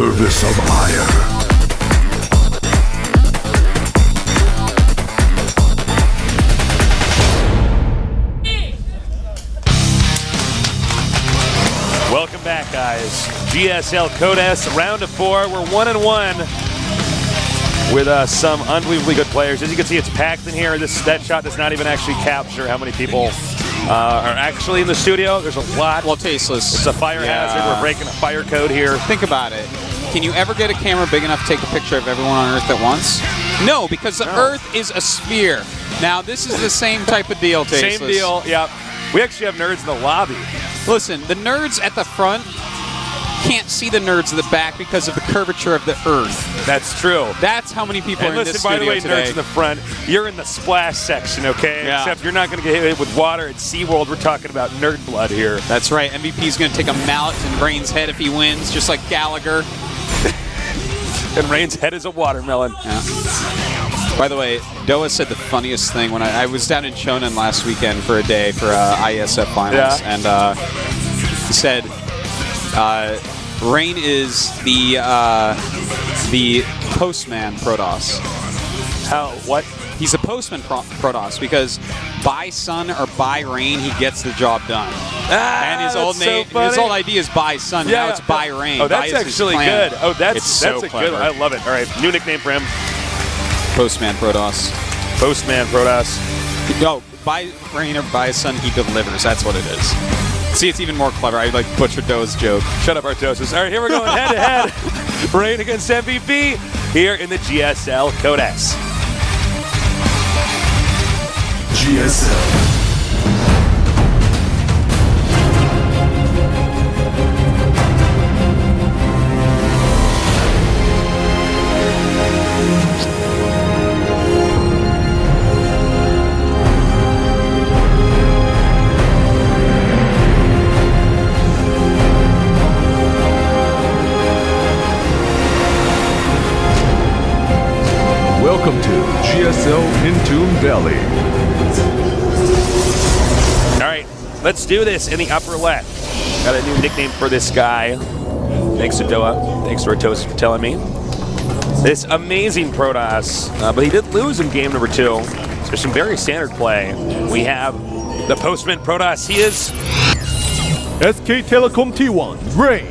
service of ire. Welcome back, guys. GSL Codes, round of 4. We're 1-1 with some unbelievably good players. As you can see, it's packed in here. That shot does not even actually capture how many people are actually in the studio. There's a lot. Well, tasteless. It's a fire hazard. We're breaking a fire code here. Think about it. Can you ever get a camera big enough to take a picture of everyone on Earth at once? No, because the Earth is a sphere. Now, this is the same type of deal, tasteless. Same deal, yeah. We actually have nerds in the lobby. Listen, the nerds at the front can't see the nerds at the back because of the curvature of the Earth. That's true. That's how many people are in this by studio the way, today. nerds in the front, you're in the splash section, okay? Yeah. Except you're not going to get hit with water at SeaWorld. We're talking about nerd blood here. That's right. MVP's going to take a mallet in Rain's head if he wins, just like Gallagher. And Rain's head is a watermelon. Yeah. By the way, Doa said the funniest thing when I was down in Shonan last weekend for a day for ISF finals, and he said Rain is the postman Protoss. How? What? He's a postman Protoss because by Sun or by Rain he gets the job done. And his old name, his old ID is by Sun. Yeah. Now it's by Rain. Oh, that's actually good. Oh, that's so a clever. good. I love it. All right, new nickname for him. Postman Protoss. Postman Protoss. No, by Rain or by Sun he delivers. That's what it is. See, it's even more clever. I like butchered Doe's joke. Shut up, Artosis. All right, here we're going head to head. Rain against MVP here in the GSL Codes. GSL. Welcome to GSL Intune Valley. All right, let's do this in the upper left. Got a new nickname for this guy. Thanks to Doa. Thanks to Artosis for telling me. This amazing Protoss, but he did lose in game number 2. So there's some very standard play. We have the Postman Protoss. He is SK Telecom T1, Rain.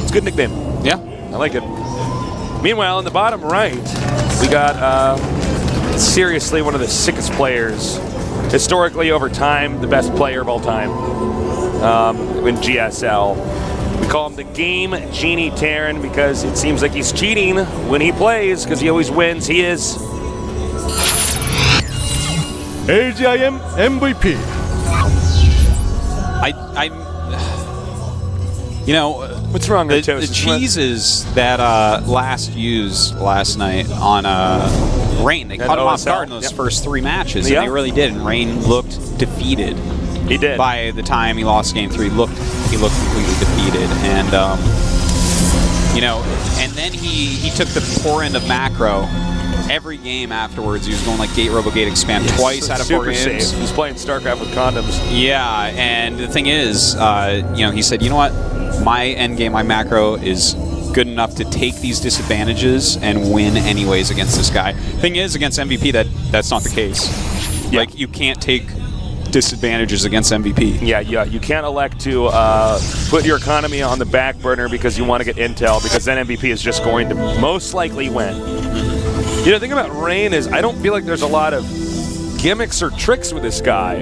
It's a good nickname. Yeah. I like it. Meanwhile, in the bottom right, we got seriously one of the sickest players. Historically, over time, the best player of all time in GSL. We call him the Game Genie Terran because it seems like he's cheating when he plays because he always wins. He is AGIM MVP. You know, what's wrong with the cheeses that last night on Rain, they caught him off guard in those first 3 matches, and they really did. And Rain looked defeated. He did. By the time he lost game 3, he looked completely defeated. And you know, and then he took the poor end of macro. Every game afterwards, he was going like gate robogate expand twice out of 4 games. Safe. He was playing StarCraft with condoms. Yeah, and the thing is, you know, he said, you know what? My end game, my macro is good enough to take these disadvantages and win anyways against this guy. Thing is, against MVP, that's not the case. Yeah. Like, you can't take disadvantages against MVP. Yeah, you can't elect to put your economy on the back burner because you want to get intel, because then MVP is just going to most likely win. You know, the thing about Rain is I don't feel like there's a lot of gimmicks or tricks with this guy.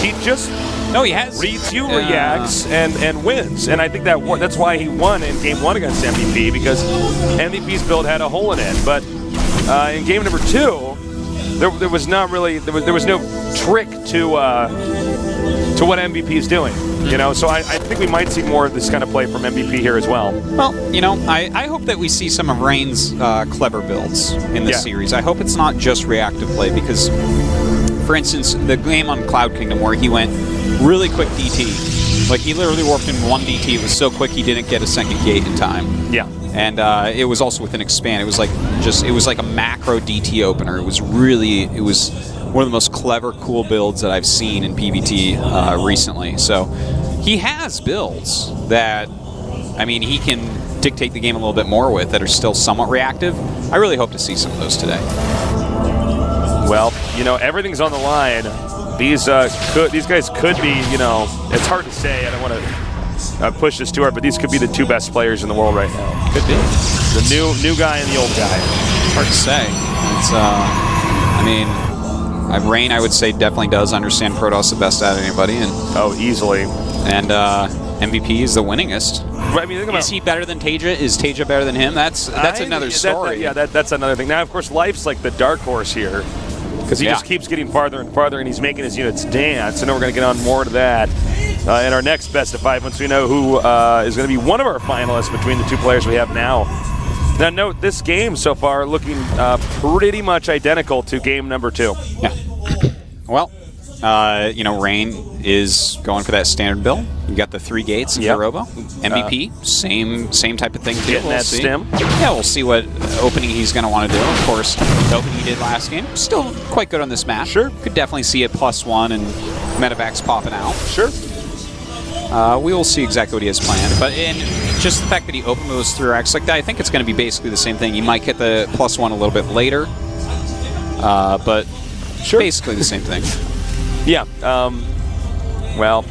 He just he has reads you, reacts, and wins. And I think that's why he won in game 1 against MVP, because MVP's build had a hole in it. But in game number 2, there was not really there was no trick to what MVP is doing. You know, so I think we might see more of this kind of play from MVP here as well. Well, you know, I hope that we see some of Rain's clever builds in this series. I hope it's not just reactive play, because, for instance, the game on Cloud Kingdom where he went really quick DT. Like, he literally warped in 1 DT. It was so quick he didn't get a second gate in time. Yeah. And it was also with an expand. It was like a macro DT opener. It was one of the most clever, cool builds that I've seen in PvT recently. So he has builds that I mean, he can dictate the game a little bit more with that are still somewhat reactive. I really hope to see some of those today. Well, you know, everything's on the line. These guys could be, you know, it's hard to say. I don't want to push this too hard, but these could be the 2 best players in the world right now. Could be. The new guy and the old guy. Hard to say. It's, I mean, Rain, I would say, definitely does understand Protoss the best out of anybody. And easily. And MVP is the winningest. Right, I mean, think about, is he better than Taja? Is Taja better than him? That's another story. That's another thing. Now, of course, Life's like the dark horse here because he just keeps getting farther and farther, and he's making his units dance. I know we're going to get on more to that in our next best of 5 once we know who is going to be one of our finalists between the 2 players we have now. Now, note this game so far looking pretty much identical to game number 2. Yeah. Well, you know, Rain is going for that standard build. You got the 3 gates in Robo. MVP, same type of thing too. Getting that stim. Yeah, we'll see what opening he's going to want to do. Of course, the opening he did last game, still quite good on this map. Sure. Could definitely see it +1 and medevacs popping out. Sure. We will see exactly what he has planned. But in just the fact that he opened those 3X like that, I think it's going to be basically the same thing. You might get the +1 a little bit later, but basically the same thing. Yeah. Well,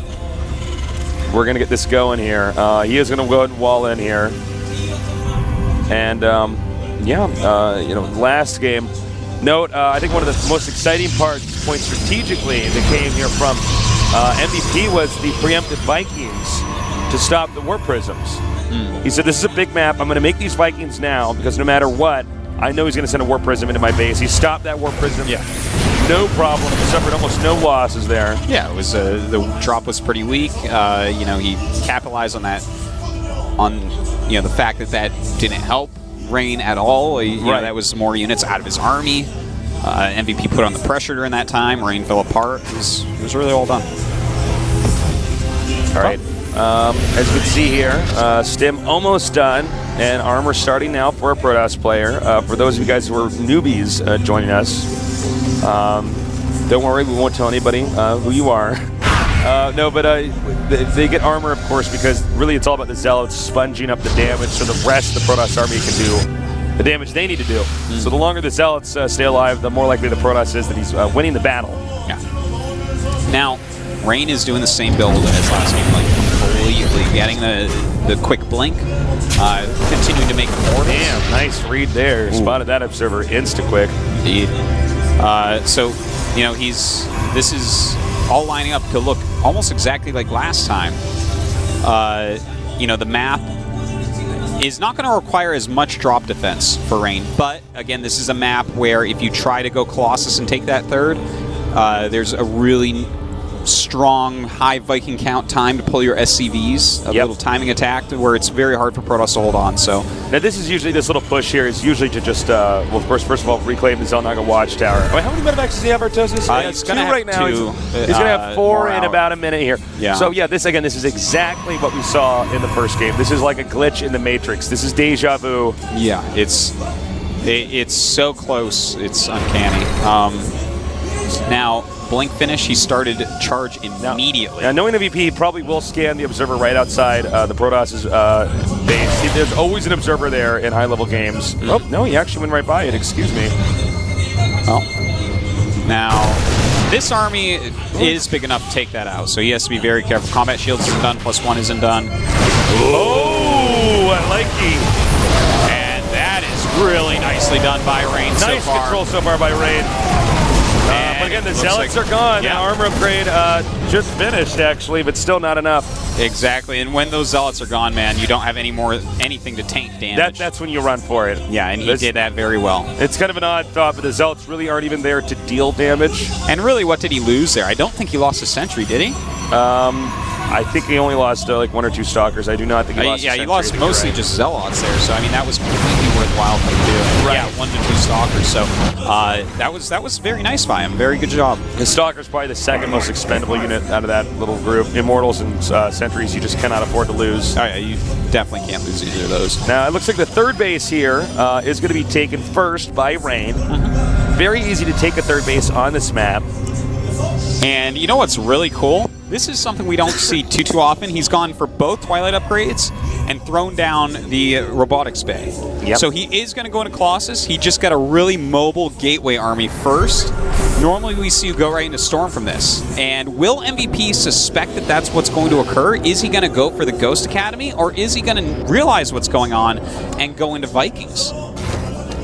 we're going to get this going here. He is going to go ahead and wall in here. And, you know, last game. Note, I think one of the most exciting points strategically that came here from MVP was the preemptive Vikings to stop the Warp Prisms. He said, this is a big map. I'm going to make these Vikings now because no matter what, I know he's going to send a Warp Prism into my base. He stopped that Warp Prism. Yeah. No problem. He suffered almost no losses there. Yeah, it was the drop was pretty weak. You know, he capitalized on that, you know, the fact that didn't help Rain at all. You know, that was more units out of his army. MVP put on the pressure during that time. Rain fell apart. It was really all done. All right. As you can see here, Stim almost done, and Armor starting now for a Protoss player. For those of you guys who are newbies joining us, don't worry, we won't tell anybody who you are. No, but they get Armor, of course, because really it's all about the Zealots sponging up the damage so the rest of the Protoss army can do the damage they need to do. So the longer the Zealots stay alive, the more likely the Protoss is that he's winning the battle. Yeah. Now, Rain is doing the same build as last game, like completely getting the quick blink, continuing to make more. Damn, nice read there. Ooh. Spotted that observer insta-quick. Indeed. So, you know, this is all lining up to look almost exactly like last time. You know, the map is not going to require as much drop defense for Rain, but again, this is a map where if you try to go Colossus and take that third, there's a really strong high Viking count time to pull your SCVs, a little timing attack where it's very hard for Protoss to hold on. So now this little push here is usually to just well, of course, first of all, reclaim the Zelnaga Watchtower. Wait, how many medevacs does he have, Artosis? He's going to have right now. 2. He's going to have 4 in about a minute here. Yeah. So yeah, this is exactly what we saw in the first game. This is like a glitch in the Matrix. This is deja vu. Yeah, it's so close. It's uncanny. Now, blink finish, he started charge immediately. Now, knowing the VP probably will scan the observer right outside the Protoss's base. See, there's always an observer there in high-level games. Oh, no, he actually went right by it. Excuse me. Well, now, this army is big enough to take that out, so he has to be very careful. Combat shields isn't done, +1 isn't done. Oh, I like it. And that is really nicely done by Rain so far. Nice control so far by Rain. But again, the Zealots are gone. Yeah. Armor upgrade just finished, actually, but still not enough. Exactly, and when those Zealots are gone, man, you don't have anything to tank damage. That's when you run for it. Yeah, and he did that very well. It's kind of an odd thought, but the Zealots really aren't even there to deal damage. And really, what did he lose there? I don't think he lost a sentry, did he? I think he only lost like 1 or 2 Stalkers. I do not think he lost. Yeah, he lost mostly just Zealots there. So I mean, that was completely worthwhile for him to do. Right. Yeah, 1 to 2 Stalkers. So that was very nice by him. Very good job. His Stalker's probably the second most expendable unit out of that little group. Immortals and Sentries, you just cannot afford to lose. Oh yeah, you definitely can't lose either of those. Now it looks like the third base here is going to be taken first by Rain. Very easy to take a third base on this map. And you know what's really cool? This is something we don't see too often. He's gone for both Twilight upgrades, and thrown down the robotics bay. Yep. So he is going to go into Colossus. He just got a really mobile gateway army first. Normally we see you go right into Storm from this. And will MVP suspect that that's what's going to occur? Is he going to go for the Ghost Academy, or is he going to realize what's going on and go into Vikings?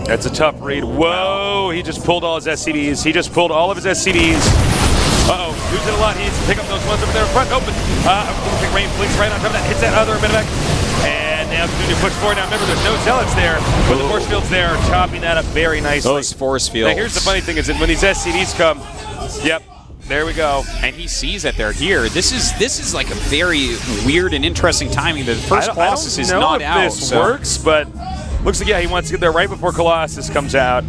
That's a tough read. Whoa, he just pulled all his SCVs. He just pulled all of his SCVs. Uh-oh, using a lot. He needs to pick up those ones over there in front. Open. Rain blinks right on top of that. Hits that other Medivac. And now it's going to push forward. Now remember, there's no zealots there, but the force fields there are chopping that up very nicely. Those force fields. Now here's the funny thing is that when these SCVs come, yep, there we go. And he sees that they're here. This is like a very weird and interesting timing. The first Colossus is not out. I don't know if this works, but looks like, yeah, he wants to get there right before Colossus comes out.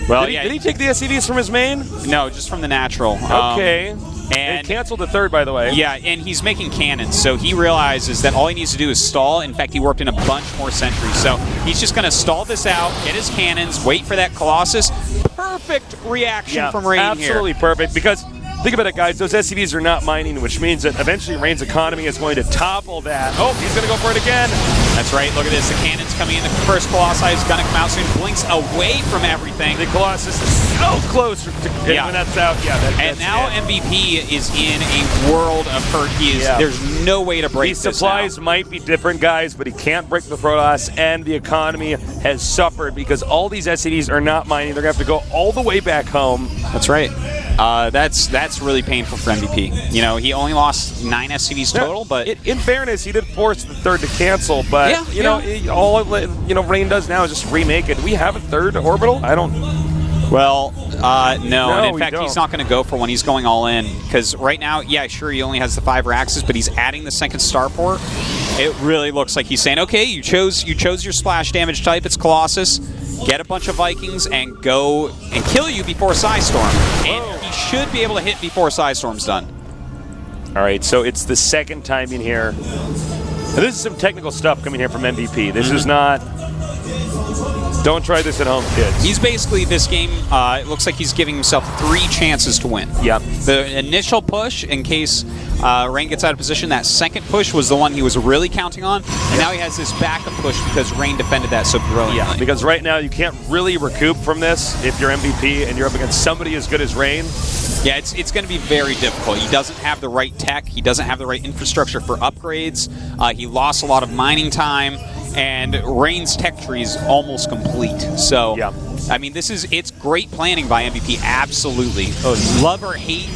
Well, did he take the SCVs from his main? No, just from the natural. Okay. And he canceled the third, by the way. Yeah, and he's making cannons, so he realizes that all he needs to do is stall. In fact, he warped in a bunch more sentries. So he's just going to stall this out, get his cannons, wait for that Colossus. Perfect reaction from Rain here. Absolutely perfect, because think about it, guys. Those SCVs are not mining, which means that eventually Rain's economy is going to topple that. Oh, he's going to go for it again. That's right. Look at this. The cannons coming in. The first Colossi is going to come out soon. Blinks away from everything. The Colossus is so close. When that's out, and now MVP is in a world of hurt. There's no way to break These this supplies now. might be different, guys, but he can't break the Protoss, and the economy has suffered because all these SCVs are not mining. They're going to have to go all the way back home. That's right. That's really painful for MVP. You know, he only lost 9 SCVs total, but in fairness, he did force the third to cancel. But all Rain does now is just remake it. Do we have a third orbital? I don't. Well, no. And in we fact, don't. he's not going to go for one. He's going all in because right now, yeah, sure, he only has the 5 Raxes, but he's adding the second starport. It really looks like he's saying, okay, you chose your splash damage type. It's Colossus. Get a bunch of Vikings and go and kill you before Psystorm. And he should be able to hit before Psystorm's done. All right, so it's the second time in here. Now, this is some technical stuff coming here from MVP. This is not. Don't try this at home, kids. He's basically, this game, it looks like he's giving himself 3 chances to win. Yep. The initial push, in case Rain gets out of position, that second push was the one he was really counting on, and now he has this backup push because Rain defended that so brilliantly. Yeah, because right now you can't really recoup from this if you're MVP and you're up against somebody as good as Rain. Yeah, it's going to be very difficult. He doesn't have the right tech. He doesn't have the right infrastructure for upgrades. He lost a lot of mining time. And Rain's tech tree is almost complete. So, yeah. I mean, it's great planning by MVP, absolutely. Love or hate,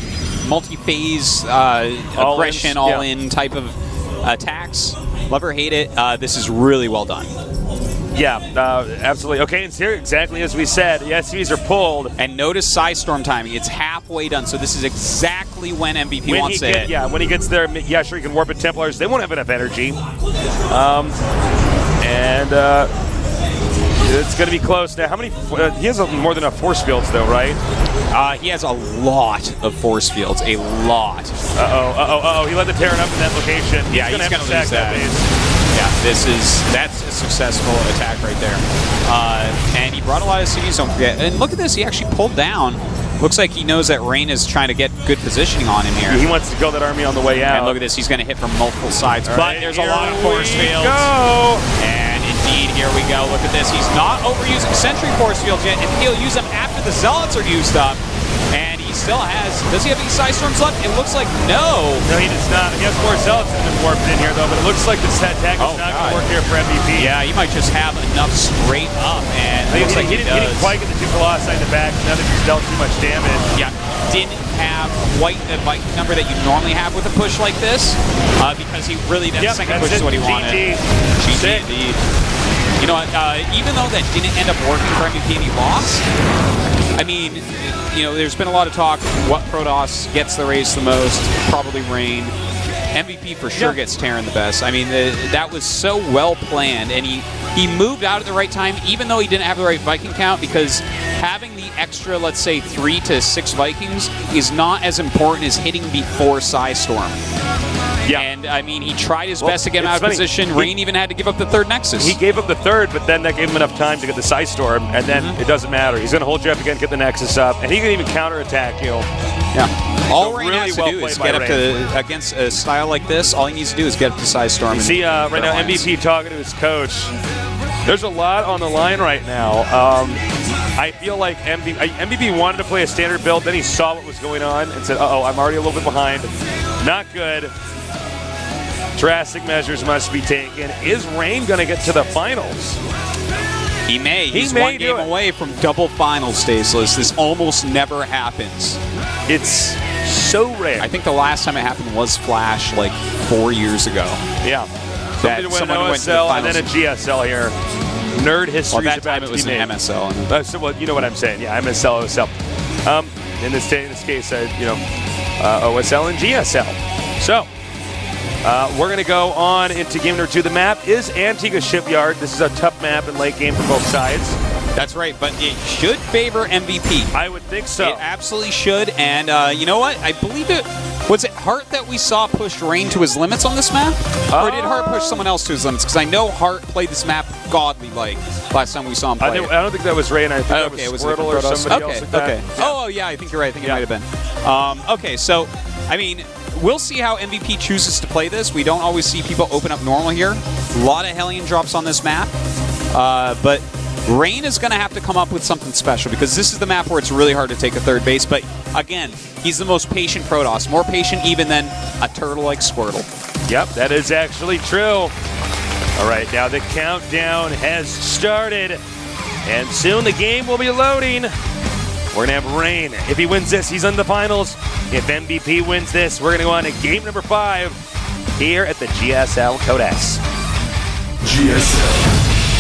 multi-phase aggression, all-in type of attacks. Love or hate it, this is really well done. Yeah, absolutely. Okay, and here, exactly as we said, the SCVs are pulled. And notice Psystorm timing. It's halfway done, so this is exactly when MVP wants to hit. Yeah, when he gets there, yeah, sure, he can warp at Templars. They won't have enough energy. It's going to be close. Now, how many... he has more than enough force fields, though, right? He has a lot of force fields. A lot. He let the Terran up in that location. Yeah, he's going to lose that. Yeah, that's a successful attack right there. And he brought a lot of CDs, don't forget. And look at this. He actually pulled down. Looks like he knows that Rain is trying to get good positioning on him here. He wants to kill that army on the way out. And look at this. He's going to hit from multiple sides. But there's a lot of force fields. Go. And indeed, here we go. Look at this. He's not overusing Sentry force fields yet, and he'll use them after the Zealots are used up. And he still has... Does he have any Psystorms left? It looks like no. No, he does not. He has 4 Zealots that have been warped in here, though, but it looks like this attack is not going to work here for MVP. Yeah, he might just have enough straight up, and it looks like he didn't quite get the 2 Colossi in the back. Now that he's dealt too much damage. Yeah, didn't have quite the Viking number that you normally have with a push like this, because he really, that second push is what he wanted. GG indeed. You know what, even though that didn't end up working for MVP and he lost, I mean, you know, there's been a lot of talk, what Protoss gets the race the most, probably Rain. MVP for sure gets Terran the best. I mean, that was so well planned, and he moved out at the right time, even though he didn't have the right Viking count, because having the extra, let's say, 3 to 6 Vikings is not as important as hitting before Psystorm. Yeah. And, I mean, he tried his best to get him out of position. Rain even had to give up the 3rd Nexus. He gave up the 3rd, but then that gave him enough time to get the Psystorm, and then it doesn't matter. He's going to hold you up again, get the Nexus up, and he can even counterattack you. Yeah. All So Rain really has to well do is played get by up to, against a style like this, all he needs to do is get up to Size Storm. You see right now MVP talking to his coach. There's a lot on the line right now. I feel like MVP wanted to play a standard build, then he saw what was going on and said, uh-oh, I'm already a little bit behind. Not good. Drastic measures must be taken. Is Rain going to get to the finals? He may. He's may one do game it. away from double finals, Staceless. This almost never happens. It's so rare. I think the last time it happened was Flash, like 4 years ago. Yeah. That Somebody to win an someone went to the OSL and then a finals. GSL here. Nerd history Well, that is about time to it was be an made. MSL. So, well, you know what I'm saying. Yeah, MSL, OSL. In this case, OSL and GSL. So, we're going to go on into game number 2. The map is Antigua Shipyard. This is a tough map in late game for both sides. That's right, but it should favor MVP. I would think so. It absolutely should, and you know what? I believe it. Was it Hart that we saw pushed Rain to his limits on this map? Or did Hart push someone else to his limits? Because I know Hart played this map godly-like last time we saw him play I don't think that was Rain. I think that was Squirtle or somebody else like that. Okay. Oh, yeah, I think you're right. I think it might have been. Okay, so, I mean, we'll see how MVP chooses to play this. We don't always see people open up normal here. A lot of Hellion drops on this map. But Rain is going to have to come up with something special because this is the map where it's really hard to take a third base. But again, he's the most patient Protoss, more patient even than a turtle like Squirtle. Yep, that is actually true. All right, now the countdown has started, and soon the game will be loading. We're going to have Rain. If he wins this, he's in the finals. If MVP wins this, we're going to go on to game number 5 here at the GSL Codex. GSL.